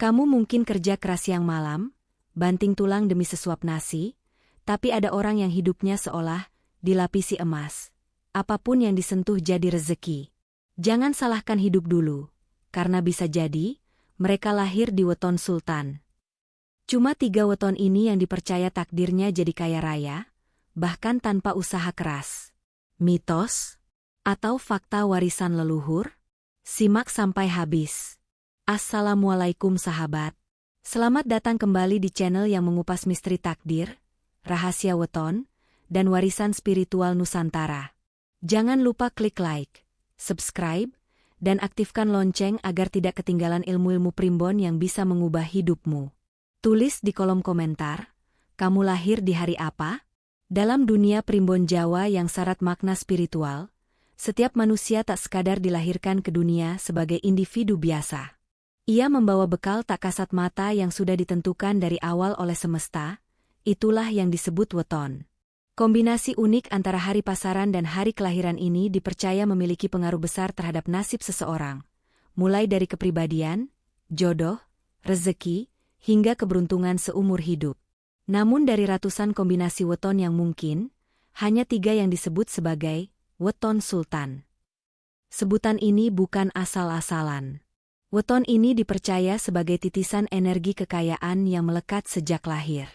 Kamu mungkin kerja keras siang malam, banting tulang demi sesuap nasi, tapi ada orang yang hidupnya seolah dilapisi emas. Apapun yang disentuh jadi rezeki. Jangan salahkan hidup dulu, karena bisa jadi mereka lahir di weton sultan. Cuma 3 weton ini yang dipercaya takdirnya jadi kaya raya, bahkan tanpa usaha keras. Mitos? Atau fakta warisan leluhur? Simak sampai habis. Assalamualaikum sahabat. Selamat datang kembali di channel yang mengupas misteri takdir, rahasia weton, dan warisan spiritual Nusantara. Jangan lupa klik like, subscribe, dan aktifkan lonceng agar tidak ketinggalan ilmu-ilmu primbon yang bisa mengubah hidupmu. Tulis di kolom komentar, kamu lahir di hari apa? Dalam dunia primbon Jawa yang syarat makna spiritual, setiap manusia tak sekadar dilahirkan ke dunia sebagai individu biasa. Ia membawa bekal tak kasat mata yang sudah ditentukan dari awal oleh semesta, itulah yang disebut weton. Kombinasi unik antara hari pasaran dan hari kelahiran ini dipercaya memiliki pengaruh besar terhadap nasib seseorang, mulai dari kepribadian, jodoh, rezeki, hingga keberuntungan seumur hidup. Namun dari ratusan kombinasi weton yang mungkin, hanya 3 yang disebut sebagai weton sultan. Sebutan ini bukan asal-asalan. Weton ini dipercaya sebagai titisan energi kekayaan yang melekat sejak lahir.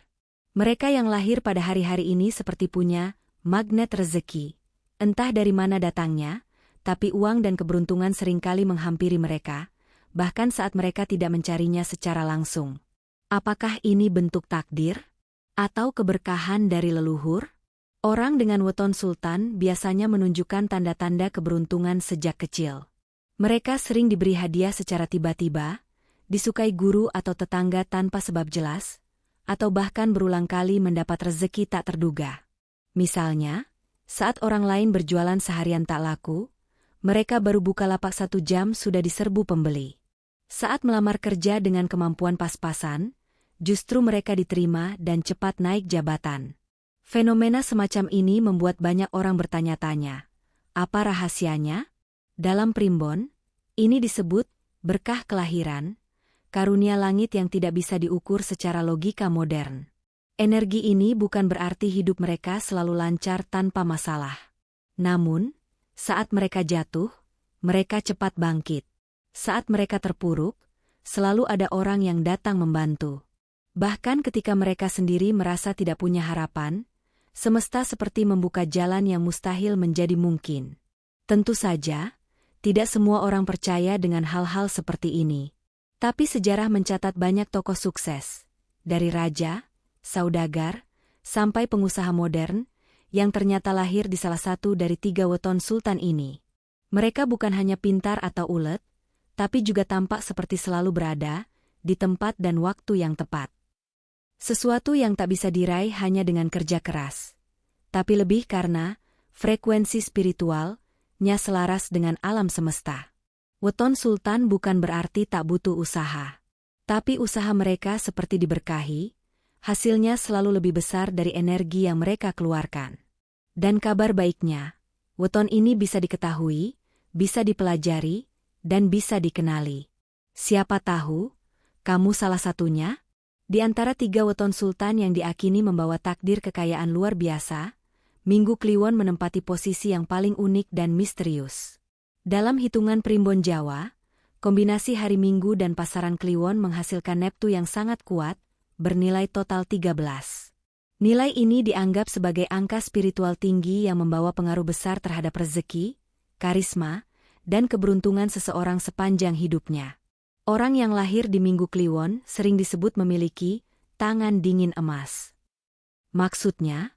Mereka yang lahir pada hari-hari ini seperti punya magnet rezeki. Entah dari mana datangnya, tapi uang dan keberuntungan seringkali menghampiri mereka, bahkan saat mereka tidak mencarinya secara langsung. Apakah ini bentuk takdir? Atau keberkahan dari leluhur? Orang dengan weton sultan biasanya menunjukkan tanda-tanda keberuntungan sejak kecil. Mereka sering diberi hadiah secara tiba-tiba, disukai guru atau tetangga tanpa sebab jelas, atau bahkan berulang kali mendapat rezeki tak terduga. Misalnya, saat orang lain berjualan seharian tak laku, mereka baru buka lapak 1 jam sudah diserbu pembeli. Saat melamar kerja dengan kemampuan pas-pasan, justru mereka diterima dan cepat naik jabatan. Fenomena semacam ini membuat banyak orang bertanya-tanya, apa rahasianya? Dalam primbon, ini disebut berkah kelahiran, karunia langit yang tidak bisa diukur secara logika modern. Energi ini bukan berarti hidup mereka selalu lancar tanpa masalah. Namun, saat mereka jatuh, mereka cepat bangkit. Saat mereka terpuruk, selalu ada orang yang datang membantu. Bahkan ketika mereka sendiri merasa tidak punya harapan, semesta seperti membuka jalan yang mustahil menjadi mungkin. Tentu saja, tidak semua orang percaya dengan hal-hal seperti ini. Tapi sejarah mencatat banyak tokoh sukses, dari raja, saudagar, sampai pengusaha modern, yang ternyata lahir di salah satu dari 3 weton sultan ini. Mereka bukan hanya pintar atau ulet, tapi juga tampak seperti selalu berada di tempat dan waktu yang tepat. Sesuatu yang tak bisa diraih hanya dengan kerja keras, tapi lebih karena frekuensi spiritualnya selaras dengan alam semesta. Weton sultan bukan berarti tak butuh usaha. Tapi usaha mereka seperti diberkahi, hasilnya selalu lebih besar dari energi yang mereka keluarkan. Dan kabar baiknya, weton ini bisa diketahui, bisa dipelajari, dan bisa dikenali. Siapa tahu, kamu salah satunya? Di antara 3 weton sultan yang diakini membawa takdir kekayaan luar biasa, Minggu Kliwon menempati posisi yang paling unik dan misterius. Dalam hitungan primbon Jawa, kombinasi hari Minggu dan pasaran Kliwon menghasilkan neptu yang sangat kuat, bernilai total 13. Nilai ini dianggap sebagai angka spiritual tinggi yang membawa pengaruh besar terhadap rezeki, karisma, dan keberuntungan seseorang sepanjang hidupnya. Orang yang lahir di Minggu Kliwon sering disebut memiliki tangan dingin emas. Maksudnya,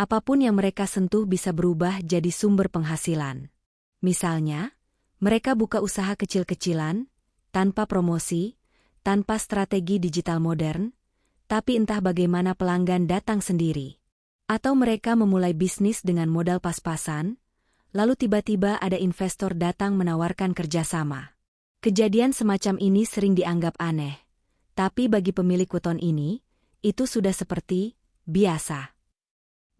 apapun yang mereka sentuh bisa berubah jadi sumber penghasilan. Misalnya, mereka buka usaha kecil-kecilan, tanpa promosi, tanpa strategi digital modern, tapi entah bagaimana pelanggan datang sendiri. Atau mereka memulai bisnis dengan modal pas-pasan, lalu tiba-tiba ada investor datang menawarkan kerjasama. Kejadian semacam ini sering dianggap aneh, tapi bagi pemilik weton ini, itu sudah seperti biasa.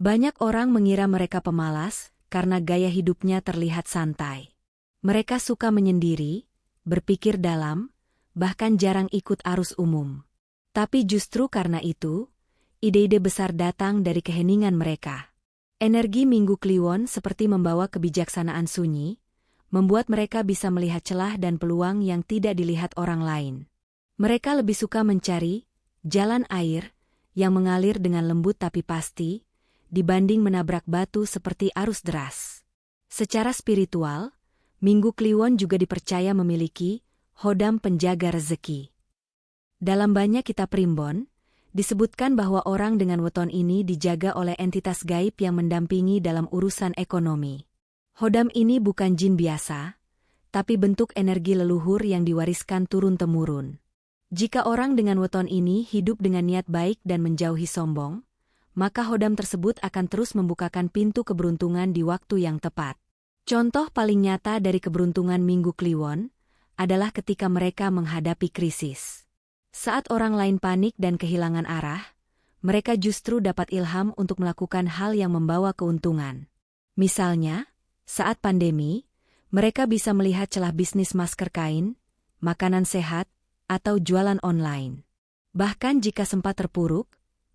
Banyak orang mengira mereka pemalas karena gaya hidupnya terlihat santai. Mereka suka menyendiri, berpikir dalam, bahkan jarang ikut arus umum. Tapi justru karena itu, ide-ide besar datang dari keheningan mereka. Energi Minggu Kliwon seperti membawa kebijaksanaan sunyi, membuat mereka bisa melihat celah dan peluang yang tidak dilihat orang lain. Mereka lebih suka mencari jalan air yang mengalir dengan lembut tapi pasti, dibanding menabrak batu seperti arus deras. Secara spiritual, Minggu Kliwon juga dipercaya memiliki hodam penjaga rezeki. Dalam banyak kitab primbon, disebutkan bahwa orang dengan weton ini dijaga oleh entitas gaib yang mendampingi dalam urusan ekonomi. Hodam ini bukan jin biasa, tapi bentuk energi leluhur yang diwariskan turun-temurun. Jika orang dengan weton ini hidup dengan niat baik dan menjauhi sombong, maka hodam tersebut akan terus membukakan pintu keberuntungan di waktu yang tepat. Contoh paling nyata dari keberuntungan Minggu Kliwon adalah ketika mereka menghadapi krisis. Saat orang lain panik dan kehilangan arah, mereka justru dapat ilham untuk melakukan hal yang membawa keuntungan. Misalnya, saat pandemi, mereka bisa melihat celah bisnis masker kain, makanan sehat, atau jualan online. Bahkan jika sempat terpuruk,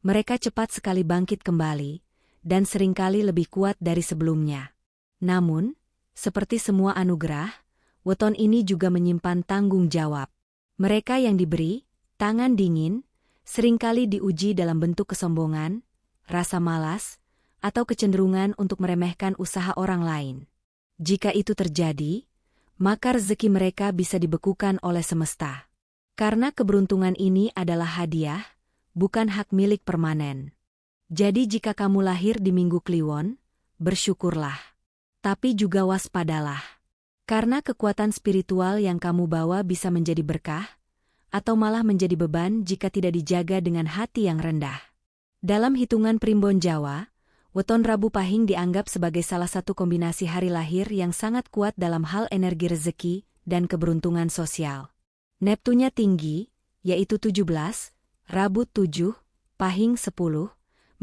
mereka cepat sekali bangkit kembali, dan seringkali lebih kuat dari sebelumnya. Namun, seperti semua anugerah, weton ini juga menyimpan tanggung jawab. Mereka yang diberi tangan dingin, seringkali diuji dalam bentuk kesombongan, rasa malas, atau kecenderungan untuk meremehkan usaha orang lain. Jika itu terjadi, maka rezeki mereka bisa dibekukan oleh semesta. Karena keberuntungan ini adalah hadiah, bukan hak milik permanen. Jadi jika kamu lahir di Minggu Kliwon, bersyukurlah. Tapi juga waspadalah. Karena kekuatan spiritual yang kamu bawa bisa menjadi berkah, atau malah menjadi beban jika tidak dijaga dengan hati yang rendah. Dalam hitungan primbon Jawa, weton Rabu Pahing dianggap sebagai salah satu kombinasi hari lahir yang sangat kuat dalam hal energi rezeki dan keberuntungan sosial. Neptunya tinggi, yaitu 17, Rabu 7, Pahing 10,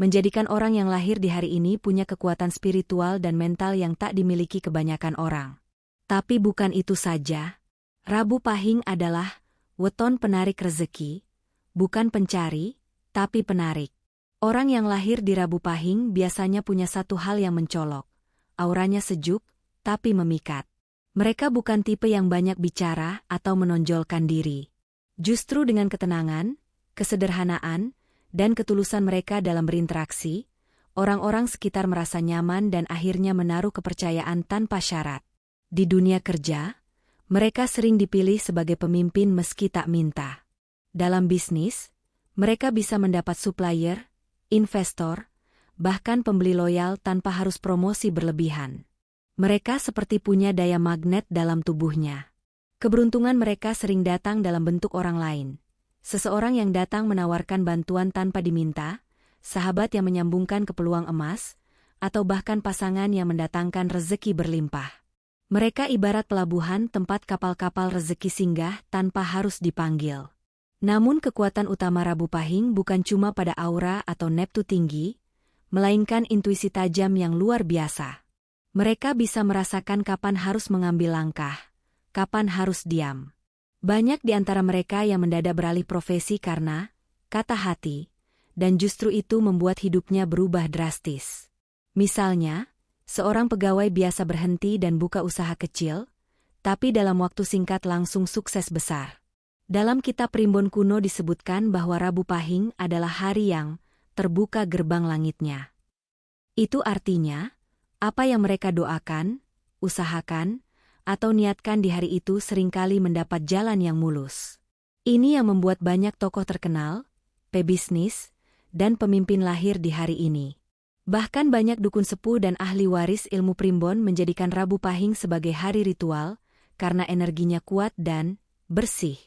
menjadikan orang yang lahir di hari ini punya kekuatan spiritual dan mental yang tak dimiliki kebanyakan orang. Tapi bukan itu saja. Rabu Pahing adalah weton penarik rezeki, bukan pencari, tapi penarik. Orang yang lahir di Rabu Pahing biasanya punya satu hal yang mencolok. Auranya sejuk, tapi memikat. Mereka bukan tipe yang banyak bicara atau menonjolkan diri. Justru dengan ketenangan, kesederhanaan, dan ketulusan mereka dalam berinteraksi, orang-orang sekitar merasa nyaman dan akhirnya menaruh kepercayaan tanpa syarat. Di dunia kerja, mereka sering dipilih sebagai pemimpin meski tak minta. Dalam bisnis, mereka bisa mendapat supplier, investor, bahkan pembeli loyal tanpa harus promosi berlebihan. Mereka seperti punya daya magnet dalam tubuhnya. Keberuntungan mereka sering datang dalam bentuk orang lain. Seseorang yang datang menawarkan bantuan tanpa diminta, sahabat yang menyambungkan ke peluang emas, atau bahkan pasangan yang mendatangkan rezeki berlimpah. Mereka ibarat pelabuhan tempat kapal-kapal rezeki singgah tanpa harus dipanggil. Namun kekuatan utama Rabu Pahing bukan cuma pada aura atau neptu tinggi, melainkan intuisi tajam yang luar biasa. Mereka bisa merasakan kapan harus mengambil langkah, kapan harus diam. Banyak di antara mereka yang mendadak beralih profesi karena kata hati, dan justru itu membuat hidupnya berubah drastis. Misalnya, seorang pegawai biasa berhenti dan buka usaha kecil, tapi dalam waktu singkat langsung sukses besar. Dalam kitab primbon kuno disebutkan bahwa Rabu Pahing adalah hari yang terbuka gerbang langitnya. Itu artinya, apa yang mereka doakan, usahakan, atau niatkan di hari itu seringkali mendapat jalan yang mulus. Ini yang membuat banyak tokoh terkenal, pebisnis, dan pemimpin lahir di hari ini. Bahkan banyak dukun sepuh dan ahli waris ilmu primbon menjadikan Rabu Pahing sebagai hari ritual, karena energinya kuat dan bersih.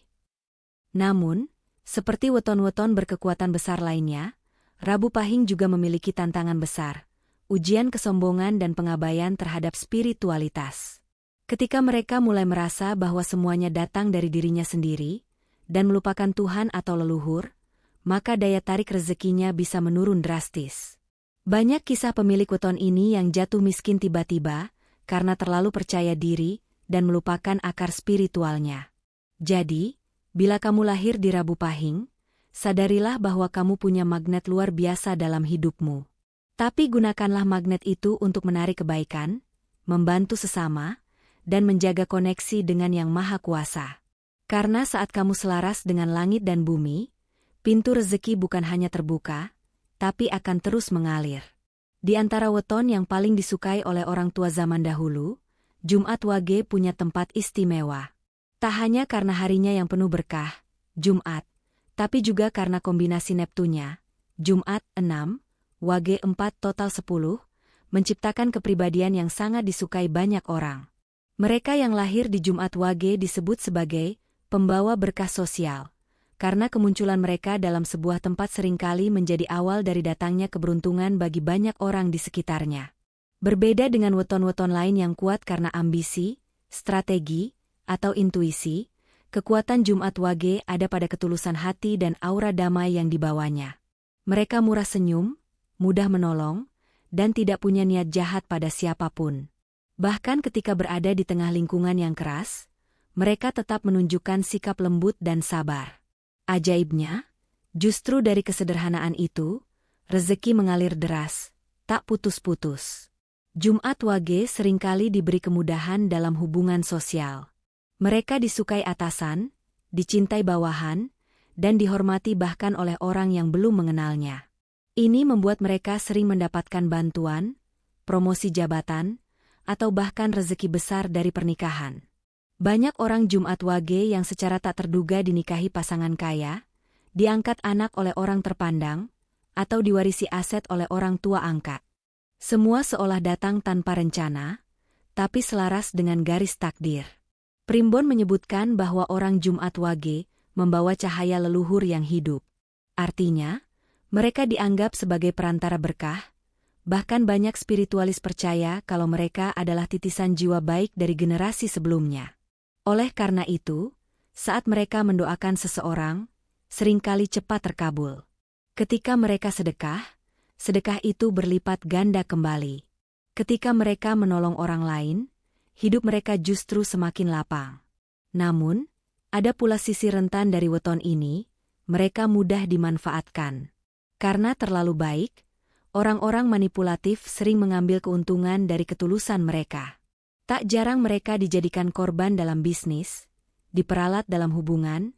Namun, seperti weton-weton berkekuatan besar lainnya, Rabu Pahing juga memiliki tantangan besar, ujian kesombongan dan pengabaian terhadap spiritualitas. Ketika mereka mulai merasa bahwa semuanya datang dari dirinya sendiri, dan melupakan Tuhan atau leluhur, maka daya tarik rezekinya bisa menurun drastis. Banyak kisah pemilik weton ini yang jatuh miskin tiba-tiba, karena terlalu percaya diri, dan melupakan akar spiritualnya. Jadi, Bila kamu lahir di Rabu Pahing, sadarilah bahwa kamu punya magnet luar biasa dalam hidupmu. Tapi gunakanlah magnet itu untuk menarik kebaikan, membantu sesama, dan menjaga koneksi dengan Yang Maha Kuasa. Karena saat kamu selaras dengan langit dan bumi, pintu rezeki bukan hanya terbuka, tapi akan terus mengalir. Di antara weton yang paling disukai oleh orang tua zaman dahulu, Jumat Wage punya tempat istimewa. Tak hanya karena harinya yang penuh berkah, Jumat, tapi juga karena kombinasi Neptunya, Jumat 6, Wage 4 total 10, menciptakan kepribadian yang sangat disukai banyak orang. Mereka yang lahir di Jumat Wage disebut sebagai pembawa berkah sosial, karena kemunculan mereka dalam sebuah tempat seringkali menjadi awal dari datangnya keberuntungan bagi banyak orang di sekitarnya. Berbeda dengan weton-weton lain yang kuat karena ambisi, strategi, atau intuisi, kekuatan Jumat Wage ada pada ketulusan hati dan aura damai yang dibawanya. Mereka murah senyum, mudah menolong, dan tidak punya niat jahat pada siapapun. Bahkan ketika berada di tengah lingkungan yang keras, mereka tetap menunjukkan sikap lembut dan sabar. Ajaibnya, justru dari kesederhanaan itu, rezeki mengalir deras, tak putus-putus. Jumat Wage seringkali diberi kemudahan dalam hubungan sosial. Mereka disukai atasan, dicintai bawahan, dan dihormati bahkan oleh orang yang belum mengenalnya. Ini membuat mereka sering mendapatkan bantuan, promosi jabatan, atau bahkan rezeki besar dari pernikahan. Banyak orang Jumat Wage yang secara tak terduga dinikahi pasangan kaya, diangkat anak oleh orang terpandang, atau diwarisi aset oleh orang tua angkat. Semua seolah datang tanpa rencana, tapi selaras dengan garis takdir. Primbon menyebutkan bahwa orang Jumat Wage membawa cahaya leluhur yang hidup. Artinya, mereka dianggap sebagai perantara berkah, bahkan banyak spiritualis percaya kalau mereka adalah titisan jiwa baik dari generasi sebelumnya. Oleh karena itu, saat mereka mendoakan seseorang, seringkali cepat terkabul. Ketika mereka sedekah, sedekah itu berlipat ganda kembali. Ketika mereka menolong orang lain, hidup mereka justru semakin lapang. Namun, ada pula sisi rentan dari weton ini, mereka mudah dimanfaatkan. Karena terlalu baik, orang-orang manipulatif sering mengambil keuntungan dari ketulusan mereka. Tak jarang mereka dijadikan korban dalam bisnis, diperalat dalam hubungan,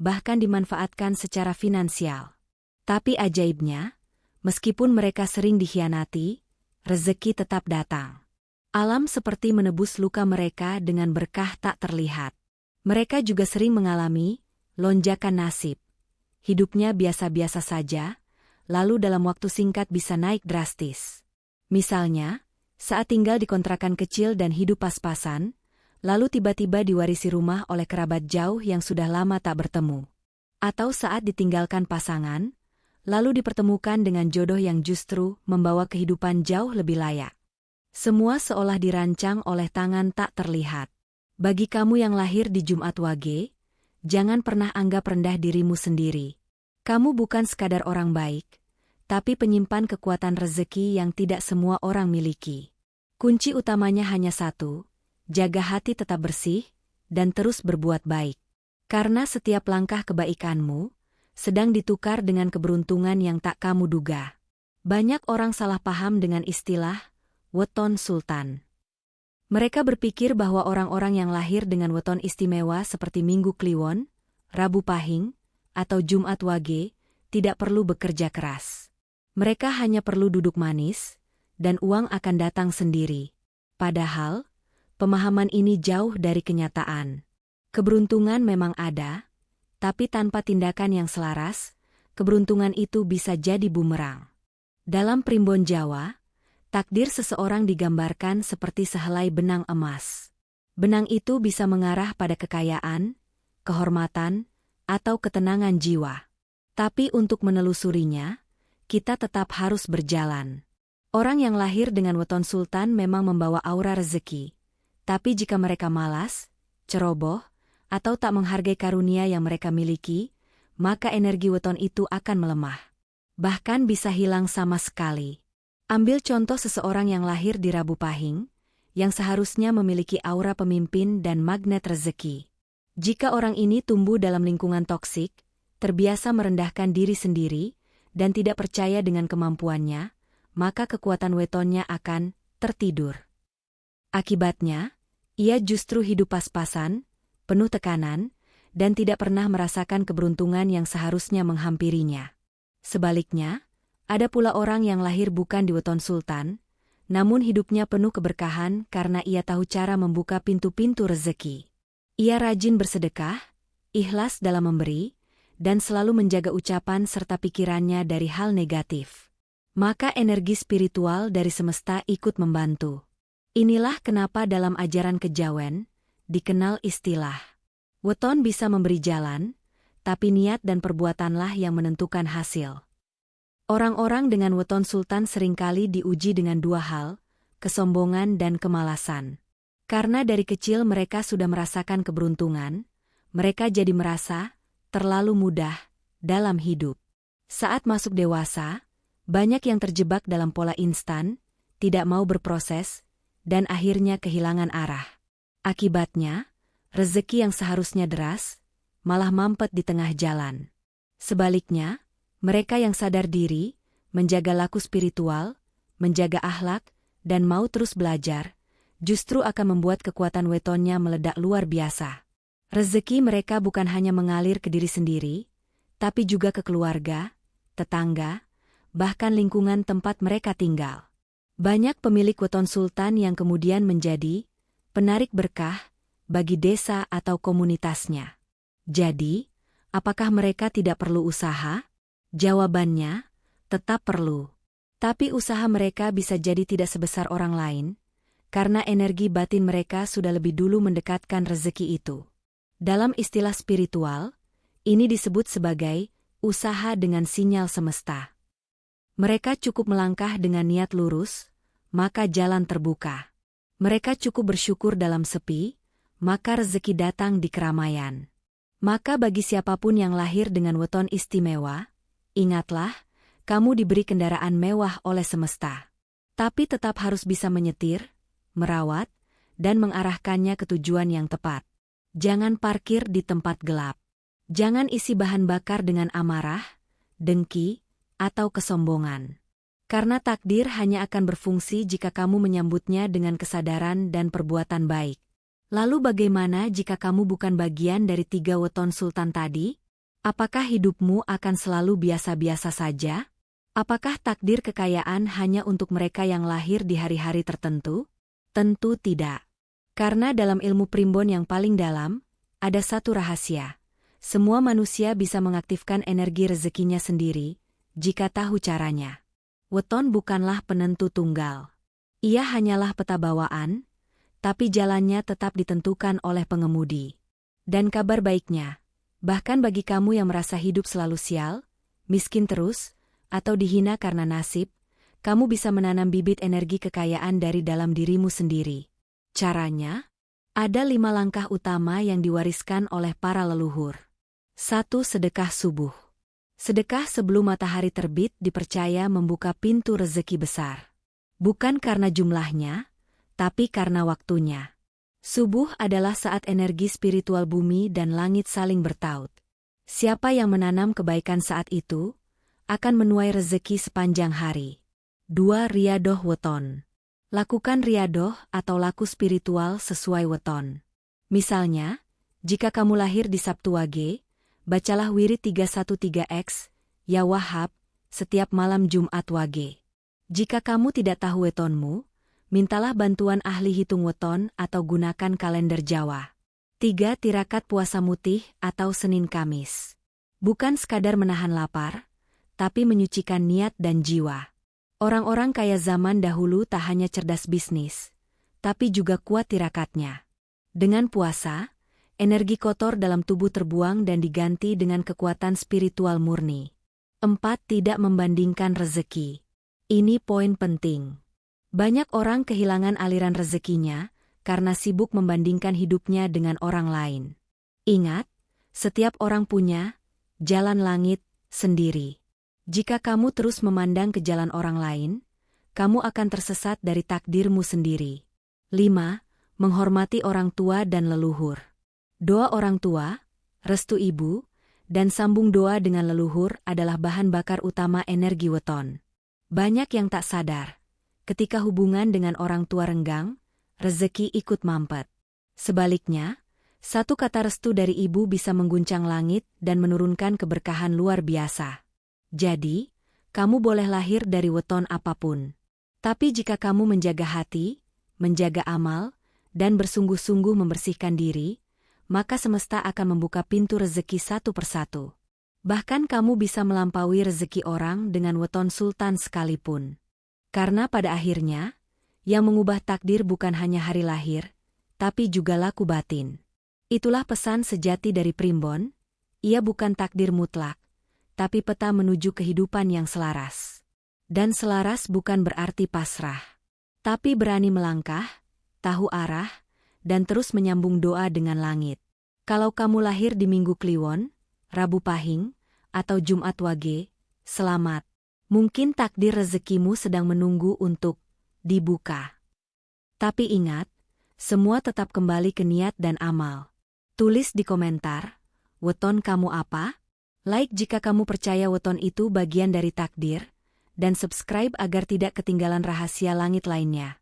bahkan dimanfaatkan secara finansial. Tapi ajaibnya, meskipun mereka sering dikhianati, rezeki tetap datang. Alam seperti menebus luka mereka dengan berkah tak terlihat. Mereka juga sering mengalami lonjakan nasib. Hidupnya biasa-biasa saja, lalu dalam waktu singkat bisa naik drastis. Misalnya, saat tinggal di kontrakan kecil dan hidup pas-pasan, lalu tiba-tiba diwarisi rumah oleh kerabat jauh yang sudah lama tak bertemu. Atau saat ditinggalkan pasangan, lalu dipertemukan dengan jodoh yang justru membawa kehidupan jauh lebih layak. Semua seolah dirancang oleh tangan tak terlihat. Bagi kamu yang lahir di Jumat Wage, jangan pernah anggap rendah dirimu sendiri. Kamu bukan sekadar orang baik, tapi penyimpan kekuatan rezeki yang tidak semua orang miliki. Kunci utamanya hanya satu, jaga hati tetap bersih, dan terus berbuat baik. Karena setiap langkah kebaikanmu sedang ditukar dengan keberuntungan yang tak kamu duga. Banyak orang salah paham dengan istilah weton sultan. Mereka berpikir bahwa orang-orang yang lahir dengan weton istimewa seperti Minggu Kliwon, Rabu Pahing, atau Jumat Wage tidak perlu bekerja keras. Mereka hanya perlu duduk manis, dan uang akan datang sendiri. Padahal, pemahaman ini jauh dari kenyataan. Keberuntungan memang ada, tapi tanpa tindakan yang selaras, keberuntungan itu bisa jadi bumerang. Dalam primbon Jawa, takdir seseorang digambarkan seperti sehelai benang emas. Benang itu bisa mengarah pada kekayaan, kehormatan, atau ketenangan jiwa. Tapi untuk menelusurinya, kita tetap harus berjalan. Orang yang lahir dengan weton sultan memang membawa aura rezeki. Tapi jika mereka malas, ceroboh, atau tak menghargai karunia yang mereka miliki, maka energi weton itu akan melemah. Bahkan bisa hilang sama sekali. Ambil contoh seseorang yang lahir di Rabu Pahing, yang seharusnya memiliki aura pemimpin dan magnet rezeki. Jika orang ini tumbuh dalam lingkungan toksik, terbiasa merendahkan diri sendiri, dan tidak percaya dengan kemampuannya, maka kekuatan wetonnya akan tertidur. Akibatnya, ia justru hidup pas-pasan, penuh tekanan, dan tidak pernah merasakan keberuntungan yang seharusnya menghampirinya. Sebaliknya, ada pula orang yang lahir bukan di weton sultan, namun hidupnya penuh keberkahan karena ia tahu cara membuka pintu-pintu rezeki. Ia rajin bersedekah, ikhlas dalam memberi, dan selalu menjaga ucapan serta pikirannya dari hal negatif. Maka energi spiritual dari semesta ikut membantu. Inilah kenapa dalam ajaran kejawen, dikenal istilah weton bisa memberi jalan, tapi niat dan perbuatanlah yang menentukan hasil. Orang-orang dengan weton sultan seringkali diuji dengan dua hal, kesombongan dan kemalasan. Karena dari kecil mereka sudah merasakan keberuntungan, mereka jadi merasa terlalu mudah dalam hidup. Saat masuk dewasa, banyak yang terjebak dalam pola instan, tidak mau berproses, dan akhirnya kehilangan arah. Akibatnya, rezeki yang seharusnya deras, malah mampet di tengah jalan. Sebaliknya, mereka yang sadar diri, menjaga laku spiritual, menjaga akhlak, dan mau terus belajar, justru akan membuat kekuatan wetonnya meledak luar biasa. Rezeki mereka bukan hanya mengalir ke diri sendiri, tapi juga ke keluarga, tetangga, bahkan lingkungan tempat mereka tinggal. Banyak pemilik weton sultan yang kemudian menjadi penarik berkah bagi desa atau komunitasnya. Jadi, apakah mereka tidak perlu usaha? Jawabannya, tetap perlu. Tapi usaha mereka bisa jadi tidak sebesar orang lain, karena energi batin mereka sudah lebih dulu mendekatkan rezeki itu. Dalam istilah spiritual, ini disebut sebagai usaha dengan sinyal semesta. Mereka cukup melangkah dengan niat lurus, maka jalan terbuka. Mereka cukup bersyukur dalam sepi, maka rezeki datang di keramaian. Maka bagi siapapun yang lahir dengan weton istimewa, ingatlah, kamu diberi kendaraan mewah oleh semesta. Tapi tetap harus bisa menyetir, merawat, dan mengarahkannya ke tujuan yang tepat. Jangan parkir di tempat gelap. Jangan isi bahan bakar dengan amarah, dengki, atau kesombongan. Karena takdir hanya akan berfungsi jika kamu menyambutnya dengan kesadaran dan perbuatan baik. Lalu bagaimana jika kamu bukan bagian dari 3 weton sultan tadi? Apakah hidupmu akan selalu biasa-biasa saja? Apakah takdir kekayaan hanya untuk mereka yang lahir di hari-hari tertentu? Tentu tidak. Karena dalam ilmu primbon yang paling dalam, ada satu rahasia. Semua manusia bisa mengaktifkan energi rezekinya sendiri, jika tahu caranya. Weton bukanlah penentu tunggal. Ia hanyalah peta bawaan, tapi jalannya tetap ditentukan oleh pengemudi. Dan kabar baiknya, bahkan bagi kamu yang merasa hidup selalu sial, miskin terus, atau dihina karena nasib, kamu bisa menanam bibit energi kekayaan dari dalam dirimu sendiri. Caranya? Ada 5 langkah utama yang diwariskan oleh para leluhur. 1. Sedekah subuh. Sedekah sebelum matahari terbit dipercaya membuka pintu rezeki besar. Bukan karena jumlahnya, tapi karena waktunya. Subuh adalah saat energi spiritual bumi dan langit saling bertaut. Siapa yang menanam kebaikan saat itu, akan menuai rezeki sepanjang hari. 2. Riyadoh weton. Lakukan riyadoh atau laku spiritual sesuai weton. Misalnya, jika kamu lahir di Sabtu Wage, bacalah wirid 313X, Ya Wahhab, setiap malam Jumat Wage. Jika kamu tidak tahu wetonmu, mintalah bantuan ahli hitung weton atau gunakan kalender Jawa. 3. Tirakat puasa mutih atau Senin Kamis. Bukan sekadar menahan lapar, tapi menyucikan niat dan jiwa. Orang-orang kaya zaman dahulu tak hanya cerdas bisnis, tapi juga kuat tirakatnya. Dengan puasa, energi kotor dalam tubuh terbuang dan diganti dengan kekuatan spiritual murni. 4. Tidak membandingkan rezeki. Ini poin penting. Banyak orang kehilangan aliran rezekinya karena sibuk membandingkan hidupnya dengan orang lain. Ingat, setiap orang punya jalan langit sendiri. Jika kamu terus memandang ke jalan orang lain, kamu akan tersesat dari takdirmu sendiri. 5. Menghormati orang tua dan leluhur. Doa orang tua, restu ibu, dan sambung doa dengan leluhur adalah bahan bakar utama energi weton. Banyak yang tak sadar, ketika hubungan dengan orang tua renggang, rezeki ikut mampet. Sebaliknya, satu kata restu dari ibu bisa mengguncang langit dan menurunkan keberkahan luar biasa. Jadi, kamu boleh lahir dari weton apapun. Tapi jika kamu menjaga hati, menjaga amal, dan bersungguh-sungguh membersihkan diri, maka semesta akan membuka pintu rezeki satu persatu. Bahkan kamu bisa melampaui rezeki orang dengan weton sultan sekalipun. Karena pada akhirnya, yang mengubah takdir bukan hanya hari lahir, tapi juga laku batin. Itulah pesan sejati dari Primbon, ia bukan takdir mutlak, tapi peta menuju kehidupan yang selaras. Dan selaras bukan berarti pasrah, tapi berani melangkah, tahu arah, dan terus menyambung doa dengan langit. Kalau kamu lahir di Minggu Kliwon, Rabu Pahing, atau Jumat Wage, selamat. Mungkin takdir rezekimu sedang menunggu untuk dibuka. Tapi ingat, semua tetap kembali ke niat dan amal. Tulis di komentar, weton kamu apa? Like jika kamu percaya weton itu bagian dari takdir, dan subscribe agar tidak ketinggalan rahasia langit lainnya.